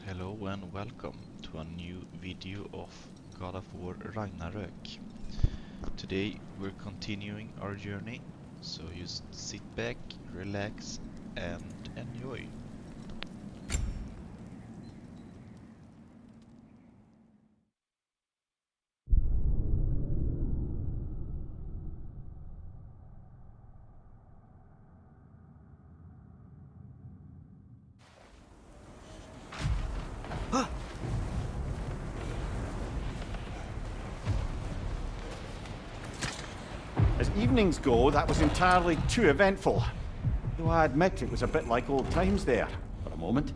Hello and welcome to a new video of God of War Ragnarök. Today we're continuing our journey, so just sit back, relax and enjoy. As evenings go, that was entirely too eventful. Though I admit it was a bit like old times there, for a moment.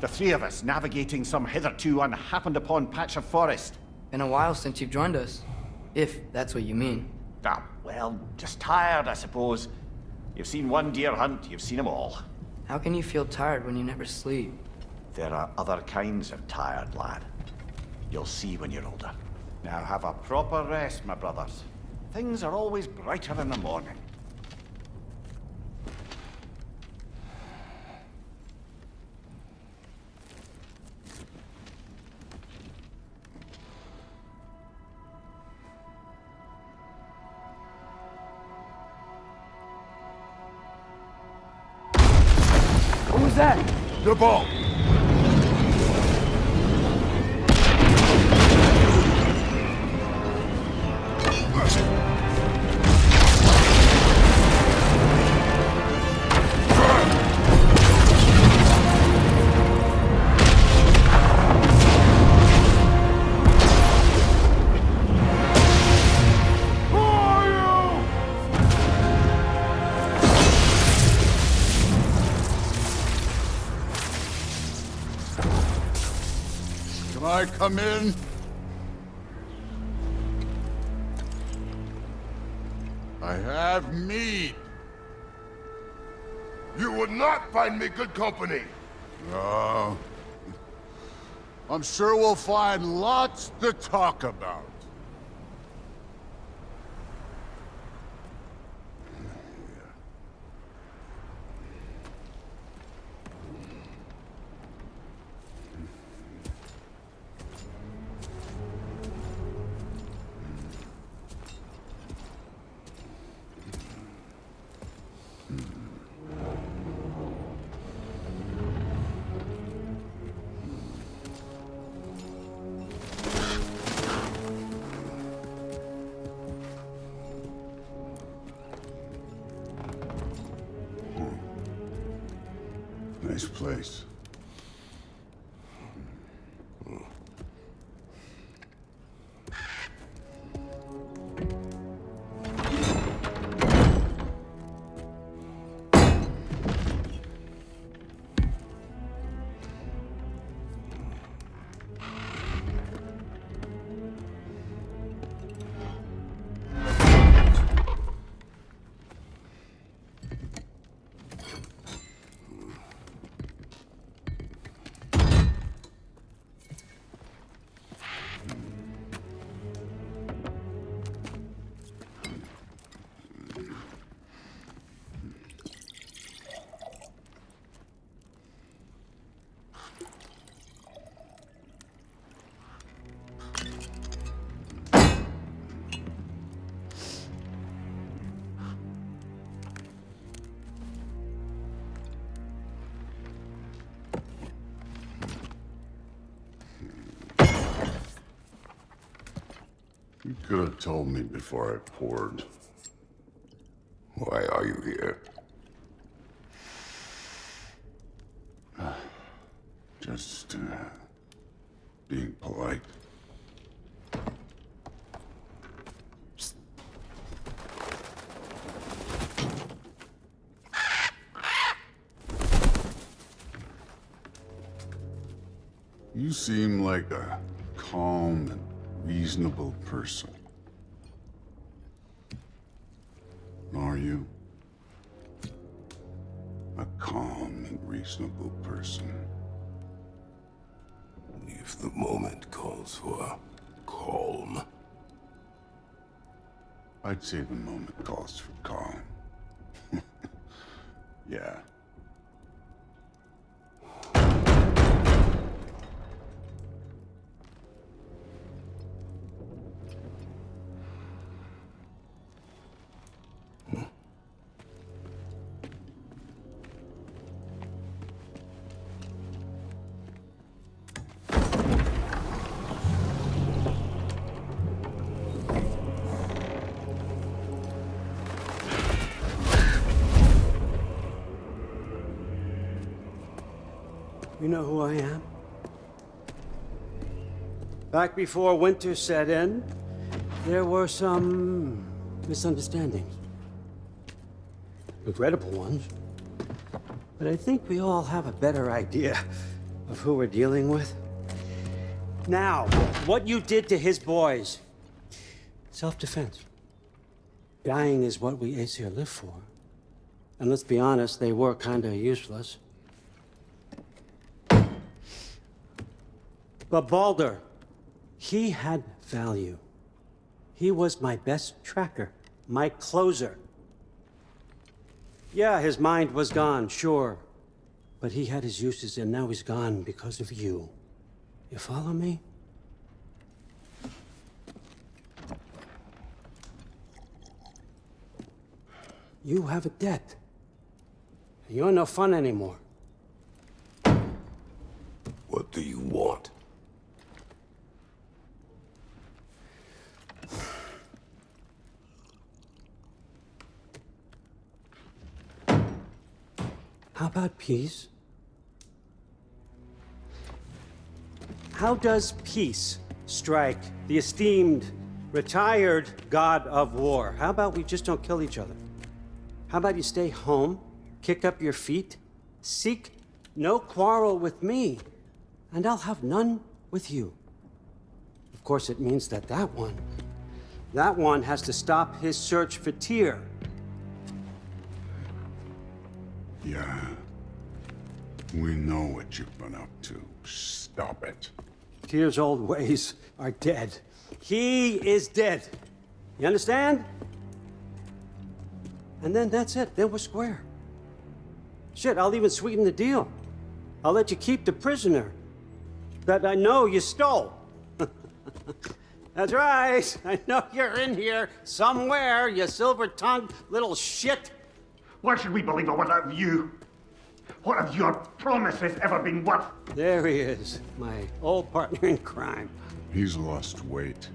The three of us navigating some hitherto unhappened upon patch of forest. Been a while since you've joined us, if that's what you mean. Well, just tired, I suppose. You've seen one deer hunt, you've seen them all. How can you feel tired when you never sleep? There are other kinds of tired, lad. You'll see when you're older. Now have a proper rest, my brothers. Things are always brighter in the morning. What was that? The ball! Can I come in? I have meat. You would not find me good company. No. I'm sure we'll find lots to talk about. Nice place. You could have told me before I poured. Why are you here? Just, being polite. You seem like a calm and reasonable person. Are you? A calm and reasonable person. If the moment calls for calm. I'd say the moment calls for calm. Yeah. You know who I am? Back before winter set in, there were some misunderstandings. Regrettable ones. But I think we all have a better idea of who we're dealing with. Now, what you did to his boys. Self-defense. Dying is what we Aesir live for. And let's be honest, they were kinda useless. But Baldur, he had value. He was my best tracker, my closer. Yeah, his mind was gone, sure. But he had his uses, and now he's gone because of you. You follow me? You have a debt. You're no fun anymore. What do you want? How about peace? How does peace strike the esteemed, retired god of war? How about we just don't kill each other? How about you stay home, kick up your feet, seek no quarrel with me, and I'll have none with you. Of course, it means that that one has to stop his search for Tyr. Yeah. We know what you've been up to. Stop it. Tyr's old ways are dead. He is dead. You understand? And then that's it. Then we're square. Shit, I'll even sweeten the deal. I'll let you keep the prisoner that I know you stole. That's right. I know you're in here somewhere, you silver-tongued little shit. Why should we believe a word out of you? What have your promises ever been worth? There he is, my old partner in crime. He's lost weight.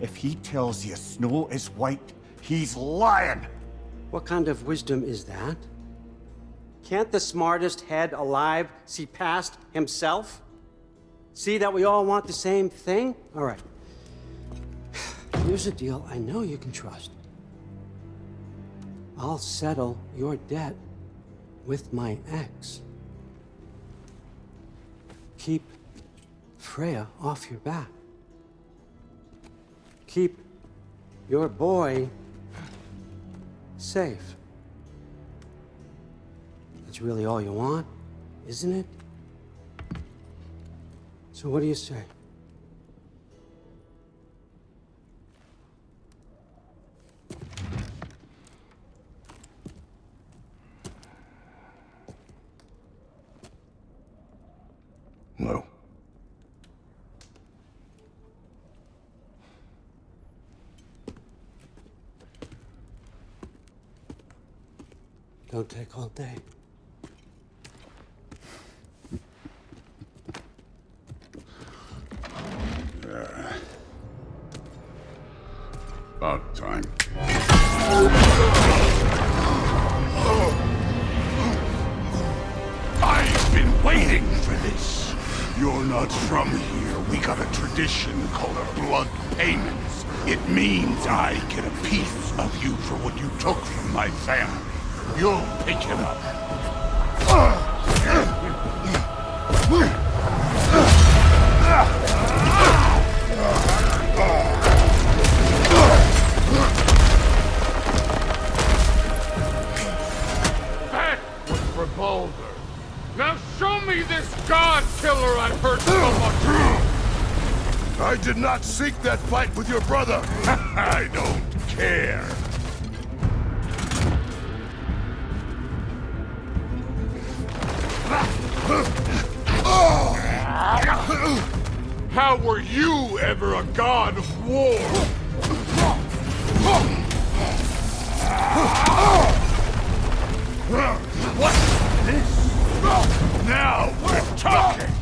If he tells you snow is white, he's lying. What kind of wisdom is that? Can't the smartest head alive see past himself? See that we all want the same thing? All right. Here's a deal I know you can trust. I'll settle your debt with my ex. Keep Freya off your back. Keep your boy safe. That's really all you want, isn't it? So what do you say? No. Don't take all day. About time. I've been waiting for this. You're not from here. We got a tradition called a blood payments. It means I get a piece of you for what you took from my family. You'll pick him up. That was for Baldur. Now show me this god killer I've heard so much of. I did not seek that fight with your brother. I don't care. How were you ever a god of war? What's this? Now we're talking!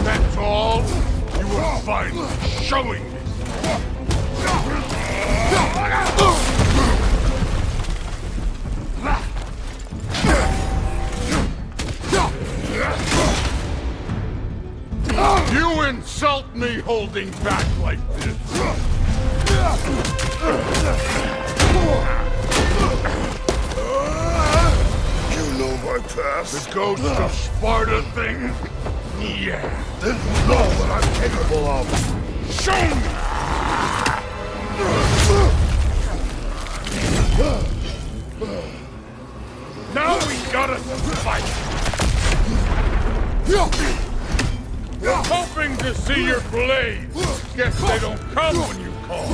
That's all? You were finally showing this. me holding back like this. You know my past. The ghost of Sparta thing? Yeah. Then you know what I'm capable of. Show me! Now we gotta fight! Hoping to see your blades. Guess they don't come when you call.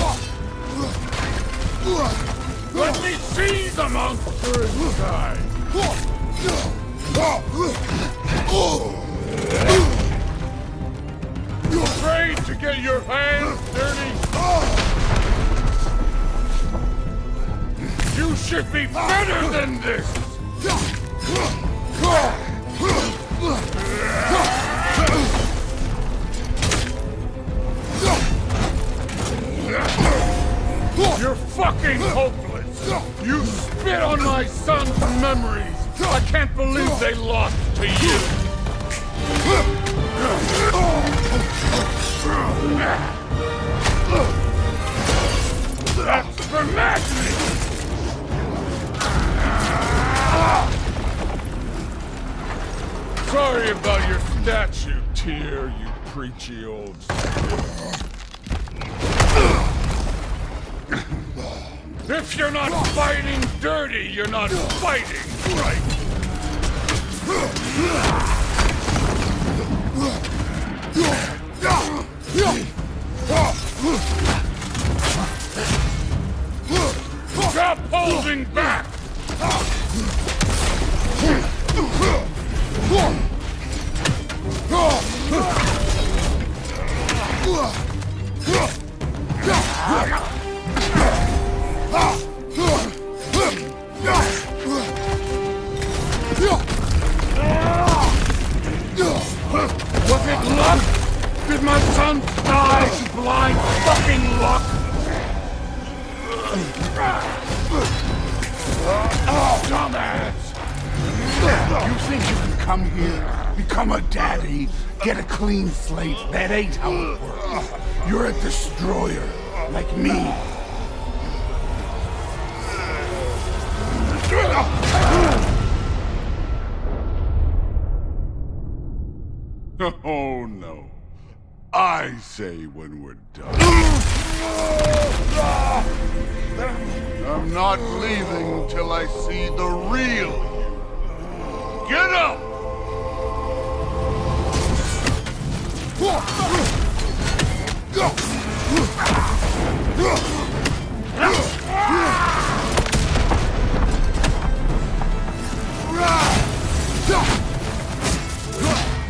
Let me see the monster inside! You afraid to get your hands dirty? You should be better than this! You're fucking hopeless! You spit on my son's memories! I can't believe they lost to you! That's for madness! Sorry about your statue, Tyr, you preachy old stick. If you're not fighting dirty, you're not fighting right. Stop holding back! Was it luck? Did my son die to blind fucking luck? Dumbass! You think you can come here, become a daddy, get a clean slate? That ain't how it works. You're a destroyer, like me. Oh no. I say when we're done. I'm not leaving till I see the real you. Get up!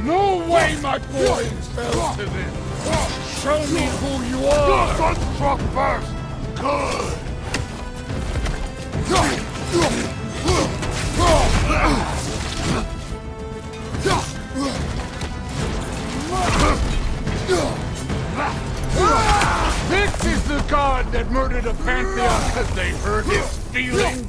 No way my boys fell to this! Show me who you are! Your son struck first! Good! This is the god that murdered a pantheon because they hurt his feelings?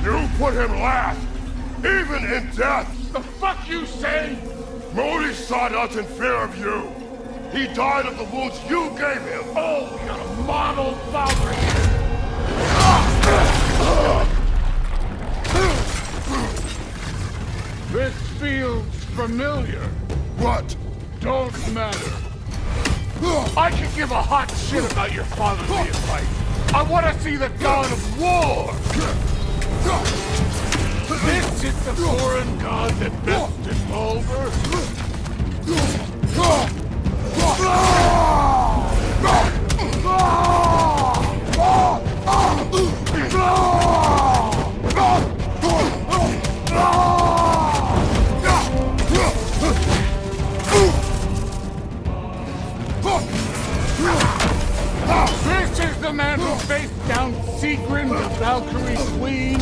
You put him last, even in death! The fuck you say? Modi sought out in fear of you. He died of the wounds you gave him. Oh, we got a model father here. This feels familiar. What? Don't matter. I could give a hot shit about your father being right. I want to see the god of war. This is the foreign god that bested Bulver. This is the man who faced down Sigrun the Valkyrie Queen.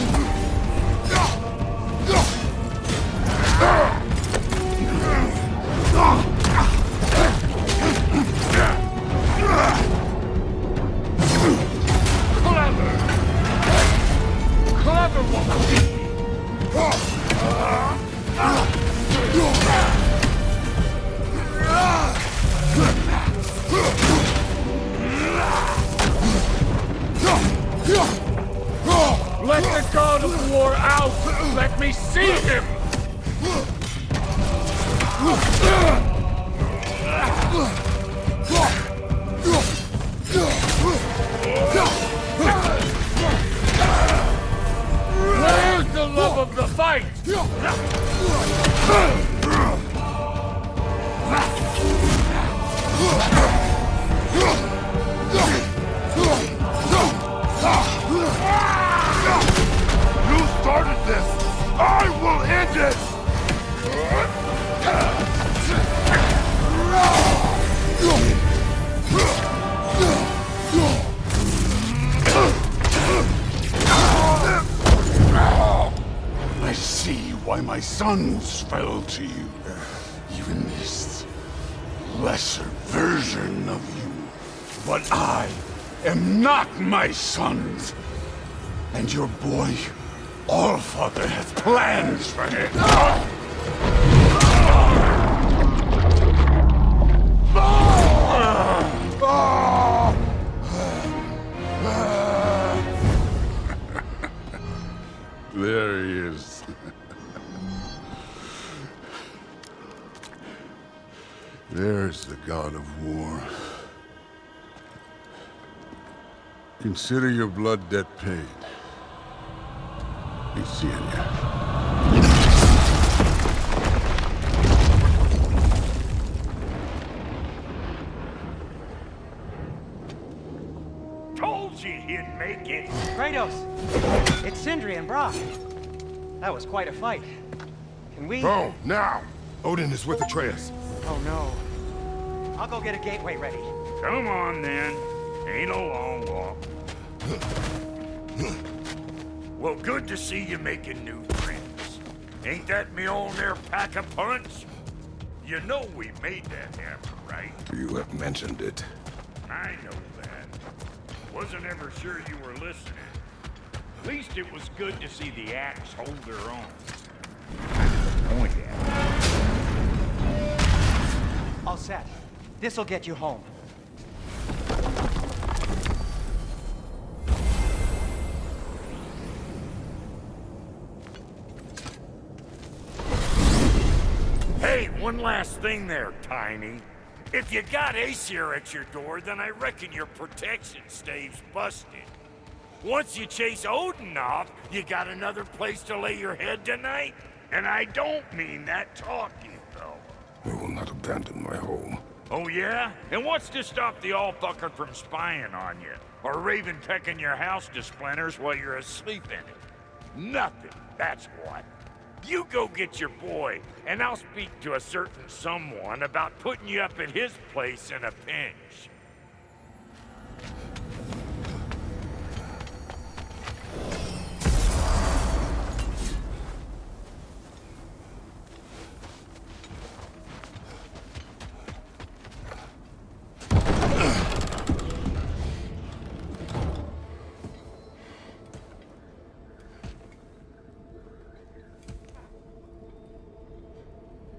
Clever woman. Let the god of war out! Let me see him! Where's the love of the fight? You started this! I will end it! I see why my sons fell to you. Even this lesser version of you. But I am not my sons. And your boy, Allfather, has plans for him. There he is. There's the god of war. Consider your blood debt paid. Be seeing ya. Told you he'd make it. Kratos, it's Sindri and Brock. That was quite a fight. Can we... Go, now! Odin is with Atreus. Oh no. I'll go get a gateway ready. Come on then. Ain't a long walk. Well, good to see you making new friends. Ain't that Mjolnir pack a punch? You know we made that hammer, right? You have mentioned it. I know that. Wasn't ever sure you were listening. At least it was good to see the axe hold their own. Point at it. All set. This'll get you home. Hey, one last thing there, Tiny. If you got Aesir at your door, then I reckon your protection stave's busted. Once you chase Odin off, you got another place to lay your head tonight? And I don't mean that talking, though. I will not abandon my home. Oh, yeah? And what's to stop the all-fucker from spying on you? Or Raven pecking your house to splinters while you're asleep in it? Nothing, that's what. You go get your boy, and I'll speak to a certain someone about putting you up at his place in a pinch.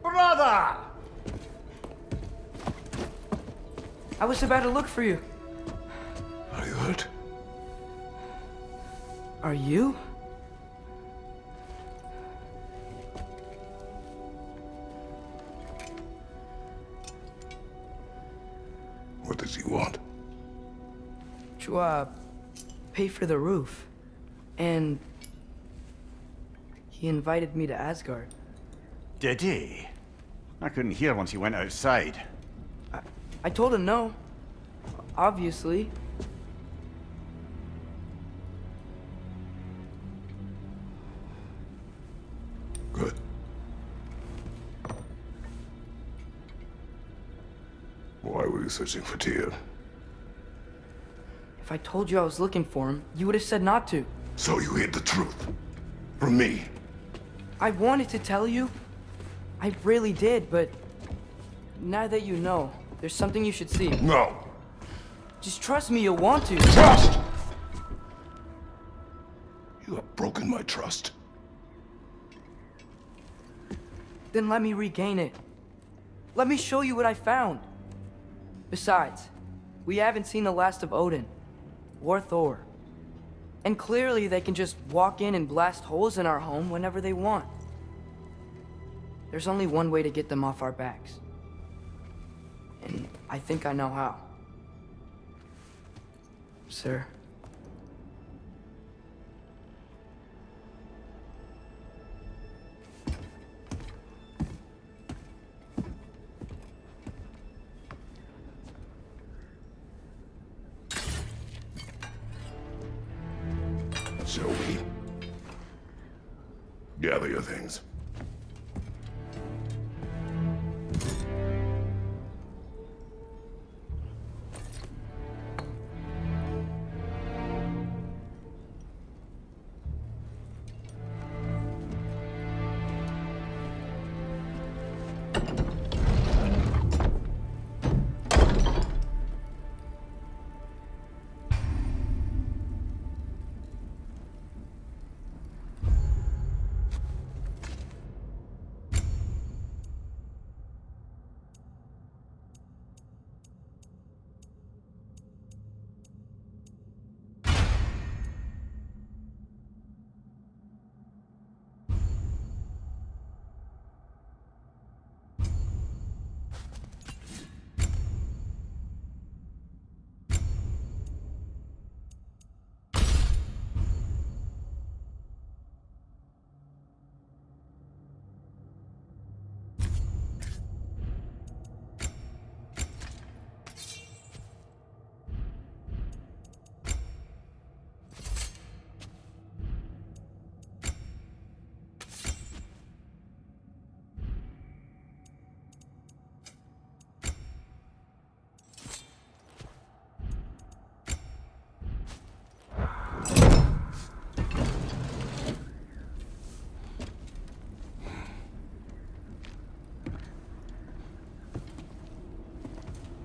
Brother! I was about to look for you. Are you hurt? Are you? What does he want? To, pay for the roof. And he invited me to Asgard. Did he? I couldn't hear once he went outside. I told him no. Obviously. Good. Why were you searching for Tyr? If I told you I was looking for him, you would have said not to. So you hid the truth. From me. I wanted to tell you. I really did, but now that you know, there's something you should see. No. Just trust me, you'll want to. Trust! You have broken my trust. Then let me regain it. Let me show you what I found. Besides, we haven't seen the last of Odin. Or Thor. And clearly they can just walk in and blast holes in our home whenever they want. There's only one way to get them off our backs. And I think I know how. Sir. Shall we? Gather your things.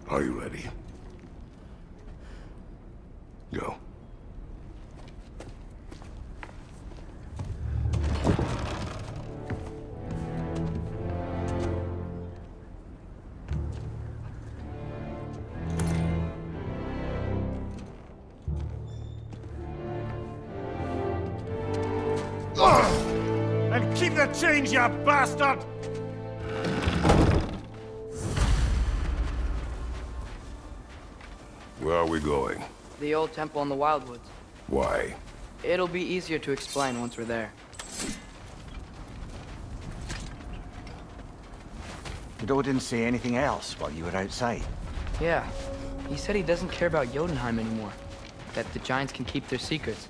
Are you ready? Go. And keep the change, you bastard! Where are we going? The old temple in the Wildwoods. Why? It'll be easier to explain once we're there. Did Odin say anything else while you were outside? Yeah. He said he doesn't care about Jotunheim anymore. That the giants can keep their secrets.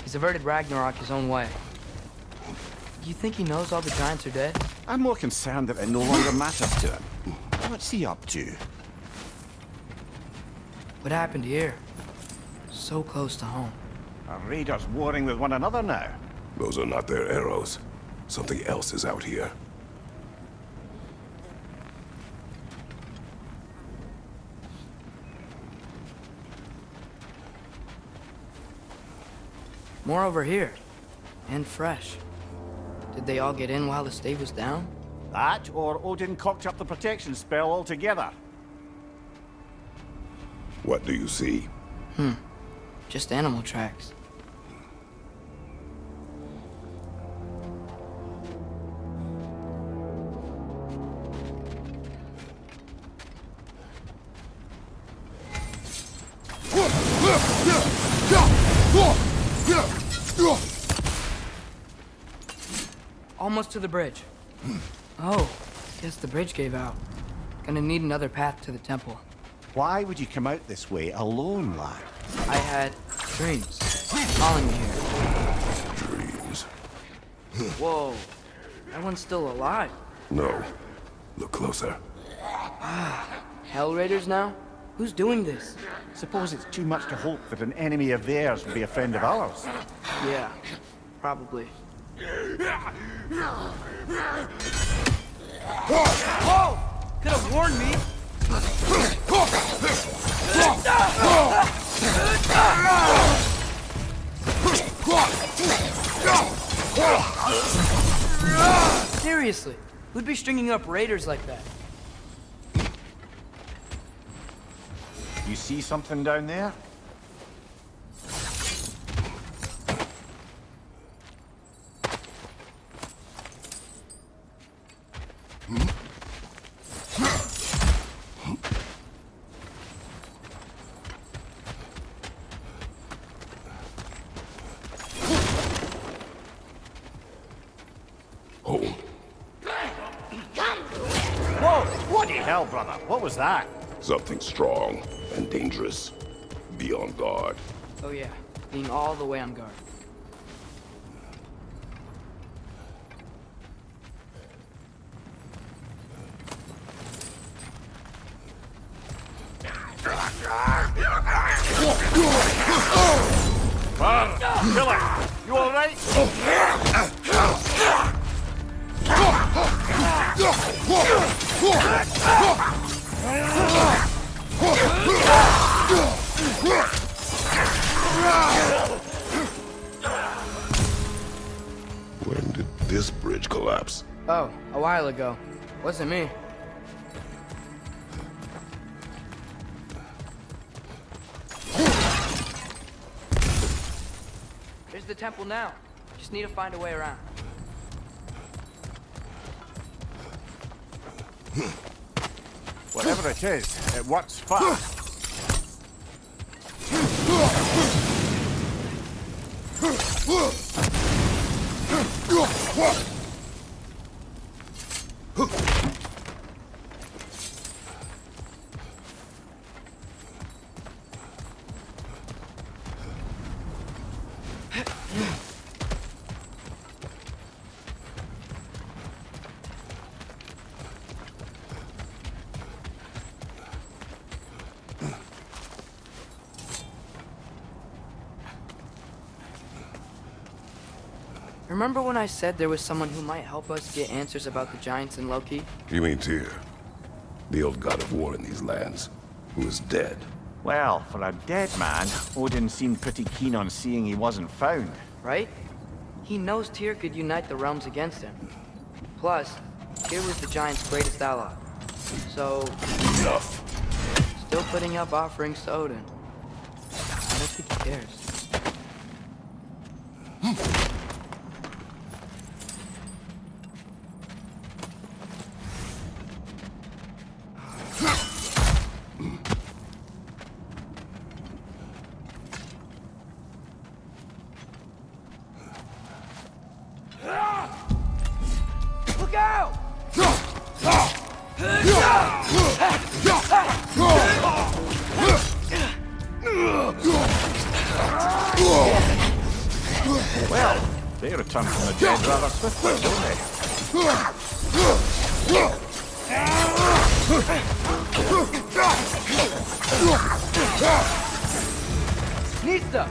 He's averted Ragnarok his own way. You think he knows all the giants are dead? I'm more concerned that it no longer matters to him. What's he up to? What happened here? So close to home. Are raiders warring with one another now? Those are not their arrows. Something else is out here. More over here. And fresh. Did they all get in while the stave was down? That, or Odin cocked up the protection spell altogether. What do you see? Just animal tracks. Almost to the bridge. Oh, guess the bridge gave out. Gonna need another path to the temple. Why would you come out this way alone, lad? I had dreams calling me here. Dreams. Whoa, that one's still alive. No. Look closer. Hell Raiders now? Who's doing this? Suppose it's too much to hope that an enemy of theirs would be a friend of ours. Yeah, probably. Whoa! Could have warned me! Seriously, who'd be stringing up raiders like that? You see something down there? Whoa! Bloody hell, brother! What was that? Something strong and dangerous. Be on guard. Oh yeah, being all the way on guard. Killer! You alright? When did this bridge collapse? Oh, a while ago. Wasn't me. There's the temple now. Just need to find a way around. Whatever it is, it works fast. Remember when I said there was someone who might help us get answers about the giants and Loki? You mean Tyr? The old god of war in these lands, who is dead. Well, for a dead man, Odin seemed pretty keen on seeing he wasn't found. Right? He knows Tyr could unite the realms against him. Plus, Tyr was the giant's greatest ally. So, Enough. still putting up offerings to Odin. I don't think he cares. Look out! Well, they return from the dead rather swiftly, don't they? Nista!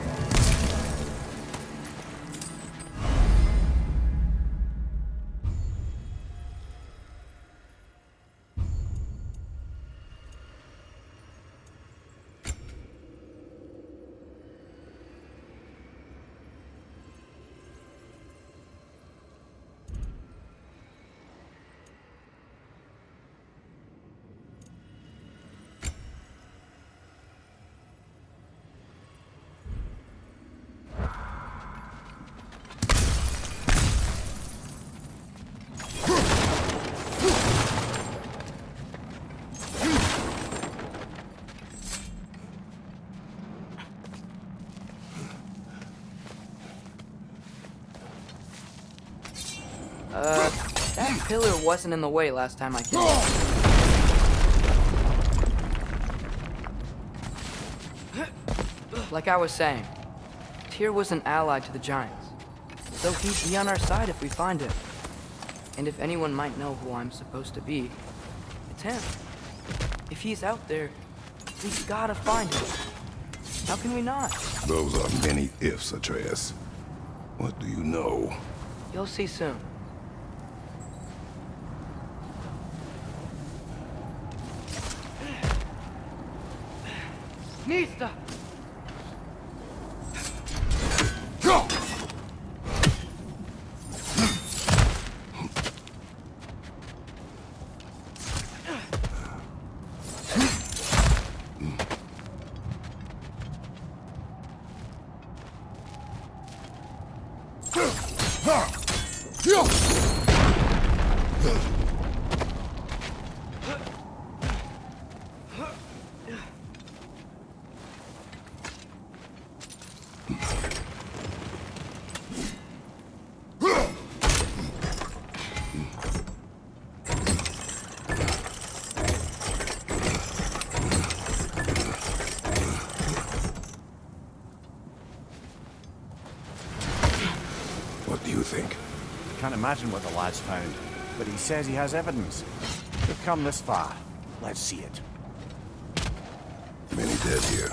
That pillar wasn't in the way last time I came. Like I was saying, Tyr was an ally to the giants, so he'd be on our side if we find him. And if anyone might know who I'm supposed to be, it's him. If he's out there, We gotta find him. How can we not? Those are many ifs, Atreus. What do you know? You'll see soon. Nista! Go! What do you think? Can't imagine what the lad's found, but he says he has evidence. We've come this far. Let's see it. Many dead here.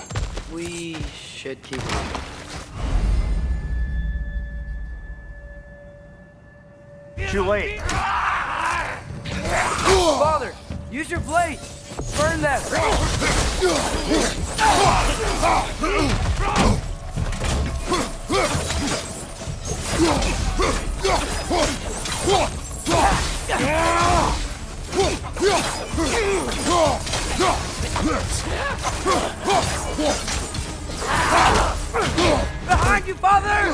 We should keep moving. Too late. Father, use your blade! Burn them! Behind you, Father!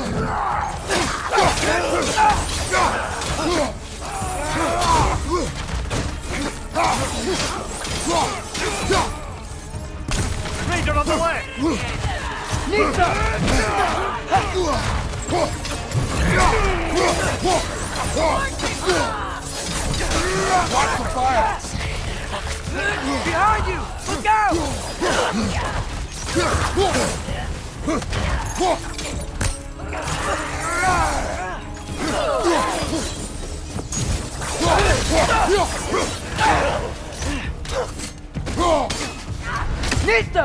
Ranger on the left! Nita! Watch the fire! Behind you! Look out! Nista!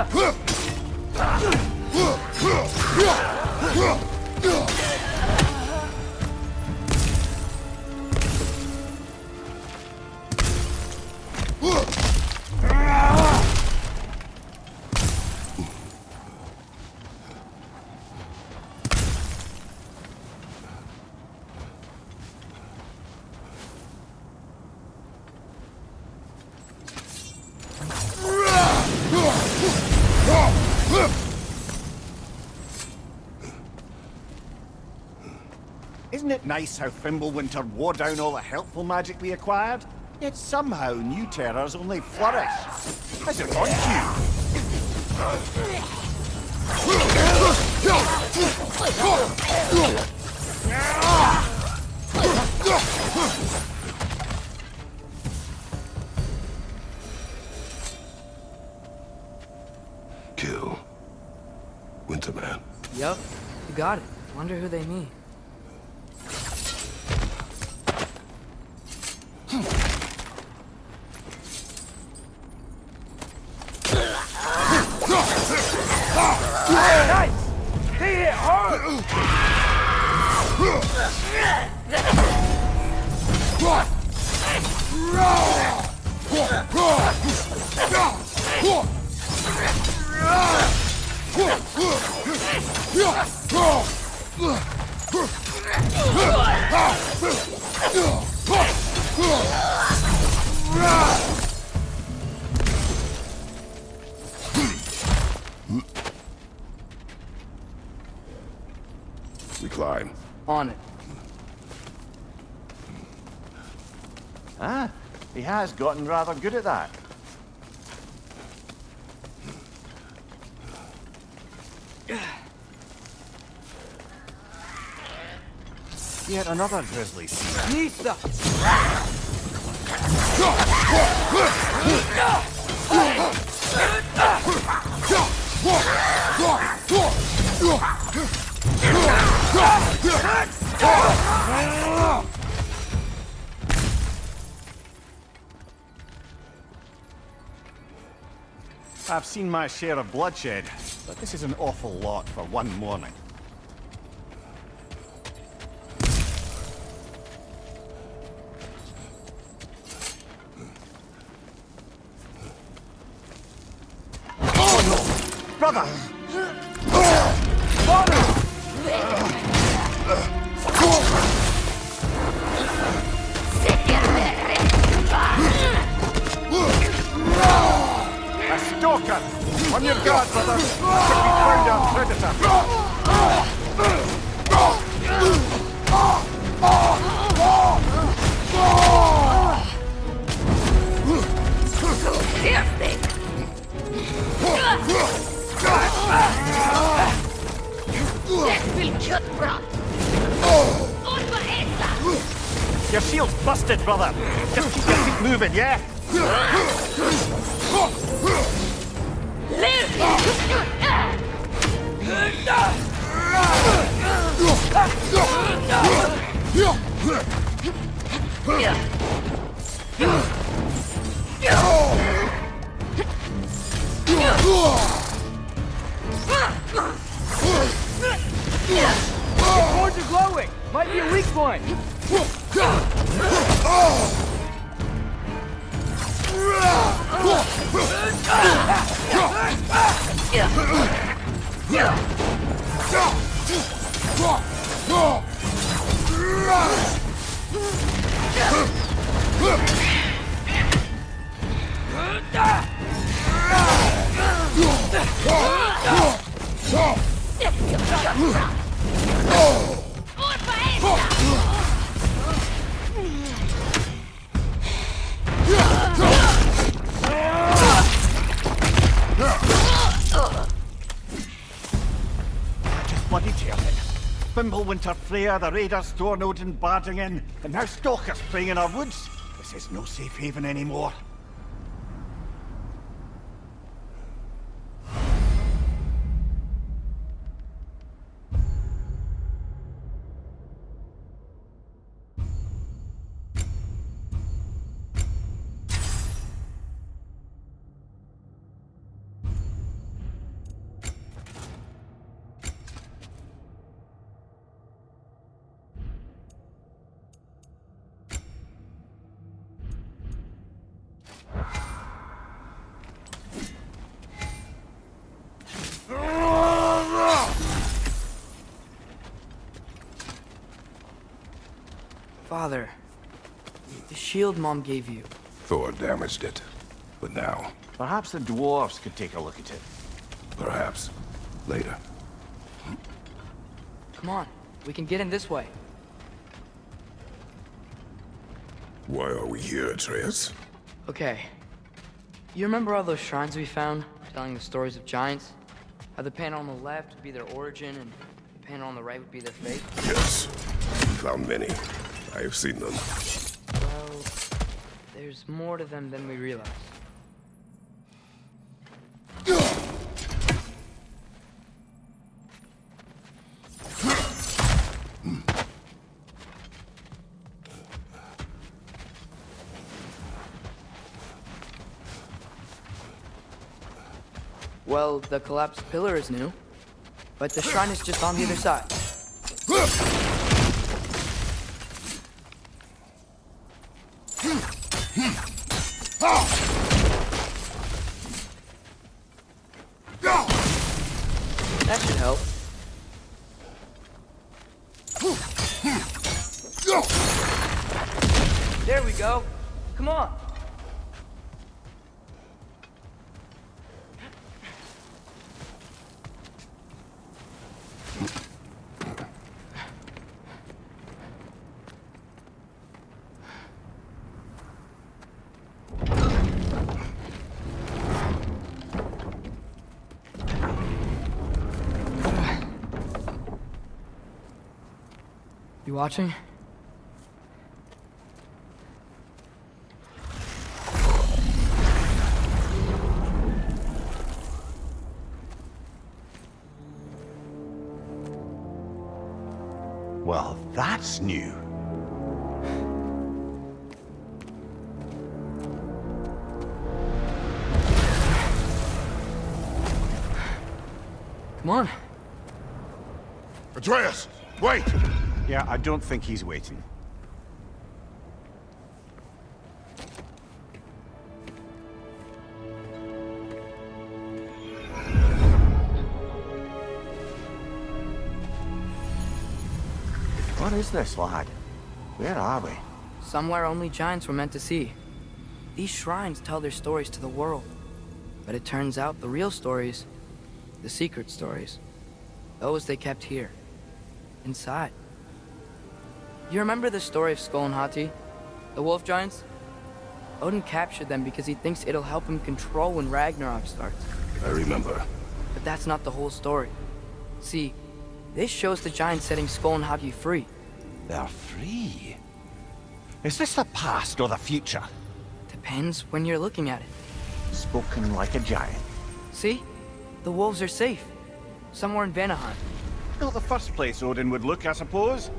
Isn't it nice how Fimbulwinter wore down all the helpful magic we acquired? Yet somehow new terrors only flourish. How's it gone, Kill. Winterman. Yup, you got it. Wonder who they mean. Nice! He hit hard! We climb. On it. Ah, he has gotten rather good at that. Yet another grisly scene. Nista! I've seen my share of bloodshed, but this is an awful lot for one morning. Oh no! Brother! A stalker! On your guard, brother! Could be found our predator! Your shield's busted, brother! Just keep your feet moving, yeah? Your cords are glowing! Might be a weak point! Just bloody terrible. Winter Freya, the raiders, Thornode and barging in, and now stalkers preying in our woods. This is no safe haven anymore. Father, the shield Mom gave you. Thor damaged it. But now, Perhaps the dwarves could take a look at it. perhaps, later. Come on, we can get in this way. Why are we here, Atreus? Okay. You remember all those shrines we found, telling the stories of giants? How the panel on the left would be their origin, and the panel on the right would be their fate? Yes. We found many. I have seen them. Well, there's more to them than we realize. Well, the collapsed pillar is new, but the shrine is just on the other side. That should help. There we go. Come on. You watching? Well, that's new. Come on. Atreus, wait! Yeah, I don't think he's waiting. What is this, lad? Where are we? Somewhere only giants were meant to see. These shrines tell their stories to the world. But it turns out the real stories, the secret stories, those they kept here, inside. You remember the story of Skull and Hati, the wolf giants? Odin captured them because he thinks it'll help him control when Ragnarok starts. I remember. But that's not the whole story. See, this shows the giants setting Skull and Hati free. They're free. Is this the past or the future? Depends when you're looking at it. Spoken like a giant. See? The wolves are safe. Somewhere in Vanaheim. Not the first place Odin would look, I suppose.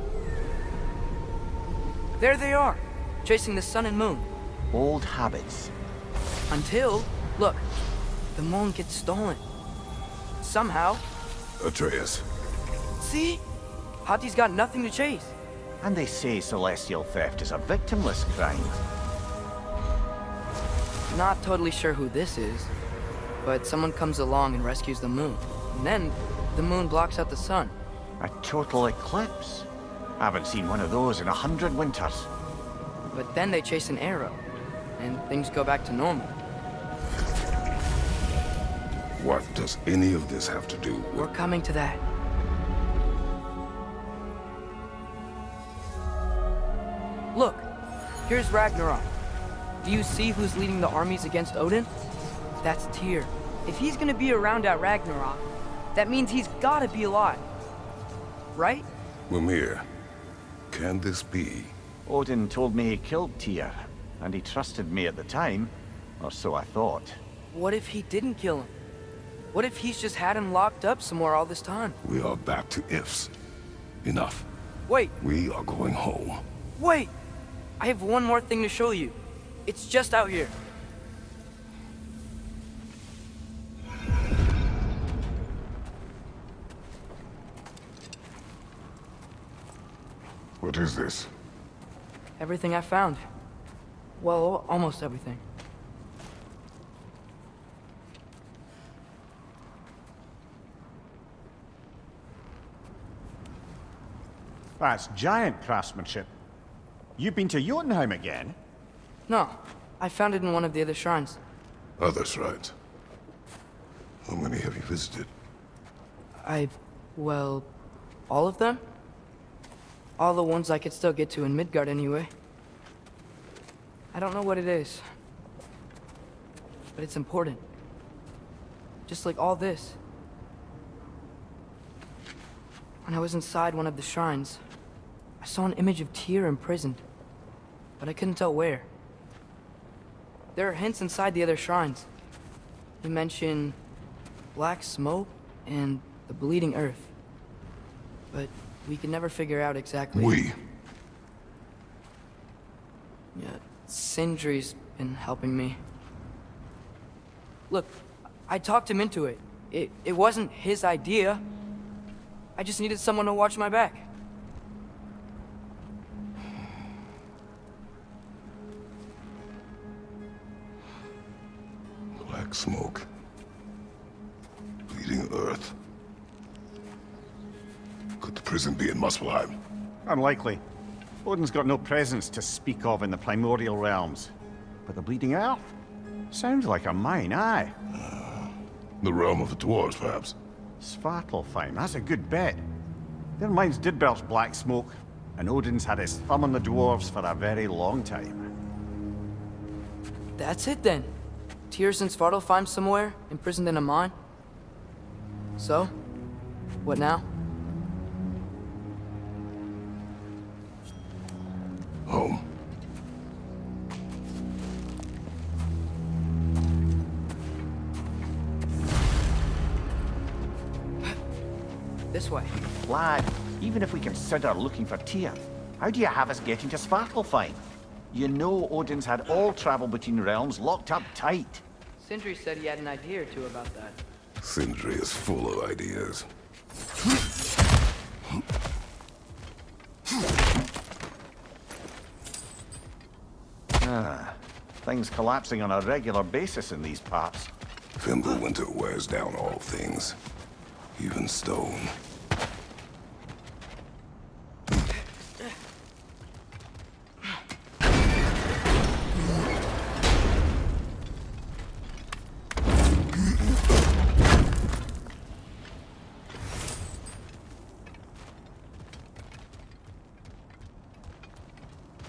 There they are, chasing the sun and moon. Old habits. Until, look, the moon gets stolen. Somehow. Atreus. See? Hati's got nothing to chase. And they say celestial theft is a victimless crime. Not totally sure who this is, but someone comes along and rescues the moon. And then, the moon blocks out the sun. A total eclipse. I haven't seen one of those in 100 winters. But then they chase an arrow, and things go back to normal. What does any of this have to do with... We're coming to that. Look, here's Ragnarok. Do you see who's leading the armies against Odin? That's Tyr. If he's gonna be around at Ragnarok, that means he's gotta be alive. Right? Mimir, can this be? Odin told me he killed Tyr, and he trusted me at the time, or so I thought. What if he didn't kill him? What if he's just had him locked up somewhere all this time? We are back to ifs. Enough. Wait, We are going home. wait! I have one more thing to show you. It's just out here. What is this? Everything I found. Well, almost everything. That's giant craftsmanship. You've been to Jotunheim again? No, I found it in one of the other shrines. Other shrines. How many have you visited? Well, all of them? All the ones I could still get to in Midgard anyway. I don't know what it is. But it's important. Just like all this. When I was inside one of the shrines, I saw an image of Tyr imprisoned. But I couldn't tell where. There are hints inside the other shrines. They mention black smoke and the bleeding earth. But we can never figure out exactly. We. Yeah, Sindri's been helping me. Look, I talked him into it. It wasn't his idea. I just needed someone to watch my back. Black smoke. Bleeding earth. Could the prison be in Muspelheim? Unlikely. Odin's got no presence to speak of in the primordial realms. But the Bleeding Earth? Sounds like a mine, aye. The realm of the dwarves, perhaps. Svartalfheim, that's a good bet. Their mines did belch black smoke, and Odin's had his thumb on the dwarves for a very long time. That's it then. Tyr's in Svartalfheim somewhere, imprisoned in a mine. So, what now? Home. This way. Lad, even if we consider looking for Tyr, how do you have us getting to Svartalfheim? You know Odin's had all travel between realms locked up tight. Sindri said he had an idea or two about that. Sindri is full of ideas. Things collapsing on a regular basis in these parts. Fimbulwinter wears down all things, even stone.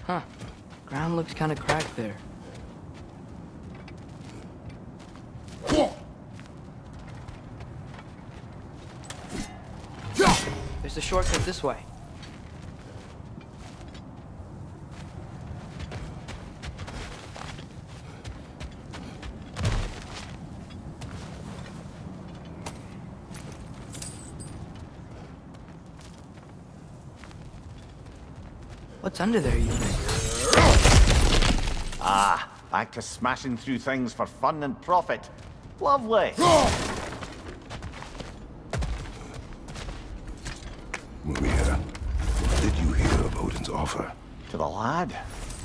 Huh. Ground looks kind of cracked there. There's a shortcut this way. What's under there, you think? Back to smashing through things for fun and profit. Lovely. Mumia, what did you hear of Odin's offer? To the lad?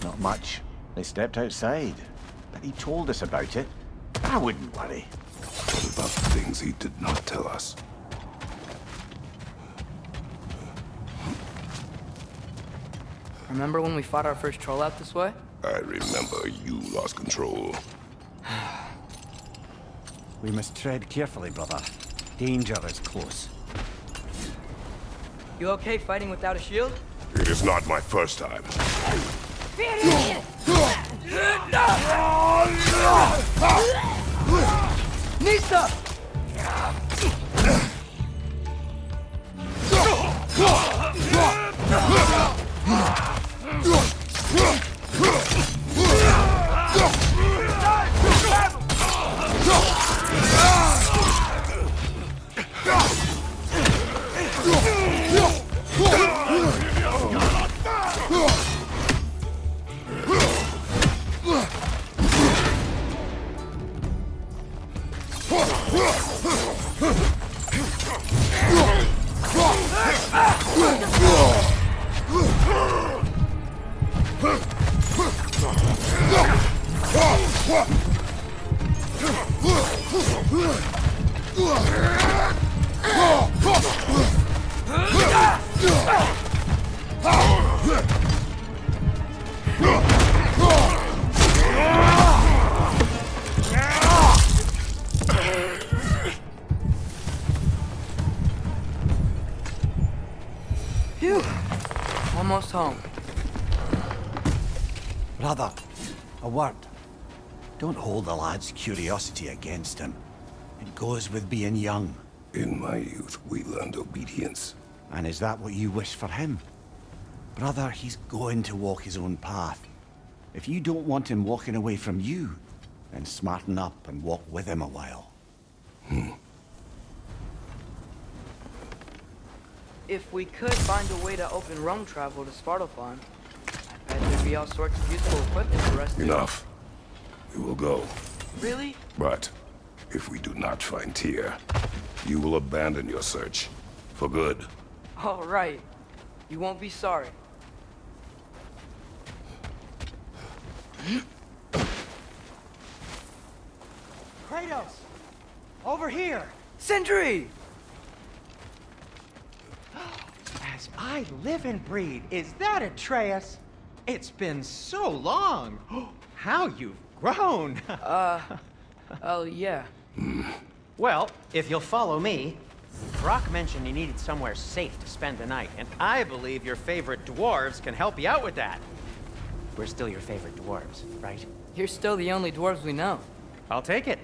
Not much. They stepped outside. But he told us about it. I wouldn't worry. What about the things he did not tell us? Remember when we fought our first troll out this way? I remember you lost control. We must tread carefully, brother. Danger is close. You okay fighting without a shield? It is not my first time. Nisa! Phew. Almost home. Brother, a word. Don't hold the lad's curiosity against him. It goes with being young. In my youth, we learned obedience. And is that what you wish for him? Brother, he's going to walk his own path. If you don't want him walking away from you, then smarten up and walk with him a while. If we could find a way to open roam travel to Sparta, I bet there'd be all sorts of useful equipment for us to... Enough. We will go. Really? But if we do not find Tyr, you will abandon your search. For good. All right. You won't be sorry. Kratos! Over here! Sindri! As I live and breathe, is that Atreus? It's been so long! How you've grown! Oh, yeah. Well, if you'll follow me, Brock mentioned you needed somewhere safe to spend the night, and I believe your favorite dwarves can help you out with that. We're still your favorite dwarves, right? You're still the only dwarves we know. I'll take it.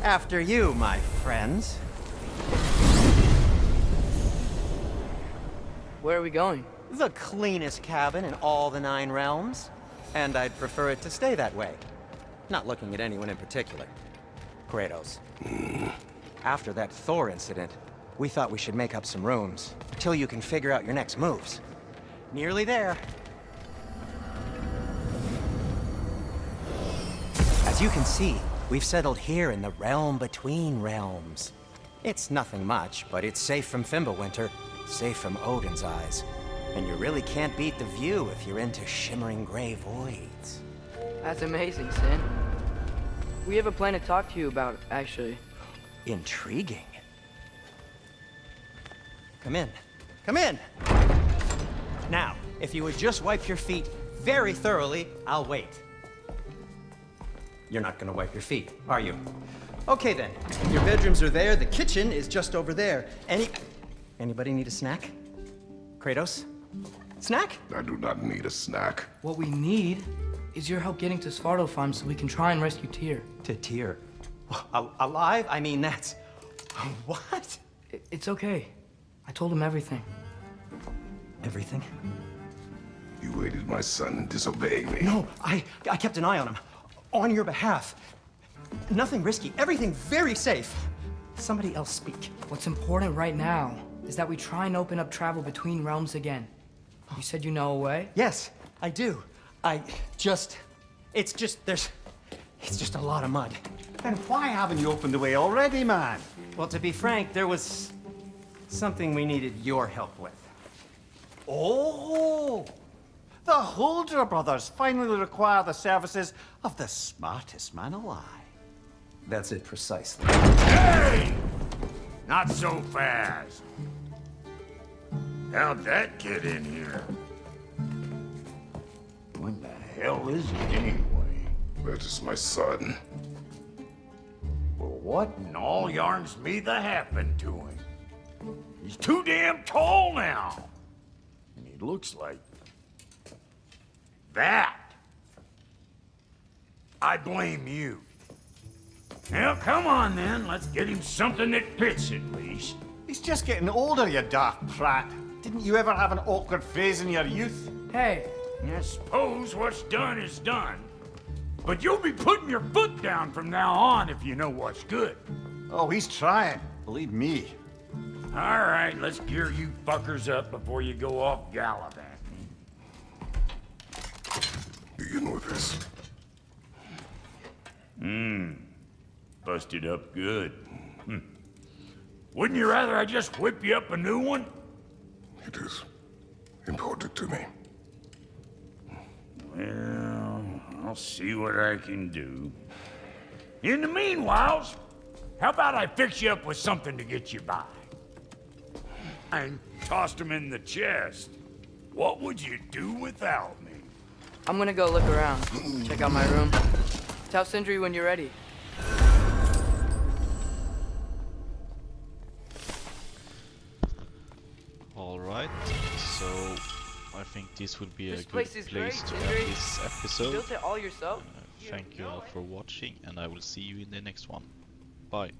After you, my friends. Where are we going? The cleanest cabin in all the 9 realms. And I'd prefer it to stay that way. Not looking at anyone in particular. Kratos. After that Thor incident, we thought we should make up some rooms, till you can figure out your next moves. Nearly there. As As you can see, we've settled here in the realm between realms. It's nothing much, but it's safe from Fimbulwinter, safe from Odin's eyes. And you really can't beat the view if you're into shimmering gray voids. That's amazing, Sin. We have a plan to talk to you about, actually. Intriguing. Come in. Come in! Now, if you would just wipe your feet very thoroughly, I'll wait. You're not gonna wipe your feet, are you? Okay then. Your bedrooms are there, the kitchen is just over there. Anybody need a snack? Kratos? Snack? I do not need a snack. What we need is your help getting to Svartalfheim so we can try and rescue Tyr. To Tyr? Alive? I mean, that's... What? It's okay. I told him everything. Everything? You aided my son in disobeying me. No, I kept an eye on him. On your behalf. Nothing risky. Everything very safe. Somebody else speak. What's important right now is that we try and open up travel between realms again. You said you know a way? Yes, I do. It's just a lot of mud. Then why haven't you opened the way already, man? Well, to be frank, there was something we needed your help with. Oh! The Holder brothers finally require the services of the smartest man alive. That's it precisely. Hey! Not so fast. How'd that get in here? What the hell is it anyway? That is my son. Well, what in all yarns me that happened to him? He's too damn tall now. And he looks like that. I blame you. Now, come on then. Let's get him something that fits at least. He's just getting older, you daft prat. Didn't you ever have an awkward phase in your youth? Hey, I suppose what's done is done. But you'll be putting your foot down from now on if you know what's good. Oh, he's trying. Believe me. All right, let's gear you fuckers up before you go off gallivanting. Begin with this. Busted up good. Wouldn't you rather I just whip you up a new one? It is important to me. Well, I'll see what I can do. In the meanwhile, how about I fix you up with something to get you by? I tossed him in the chest. What would you do without me? I'm gonna go look around. Check out my room. Tell Sindri when you're ready. Alright, so I think this will be a This good place is place great, to Sindri. end this You episode. built it all yourself? Thank you all for watching, and I will see you in the next one. Bye.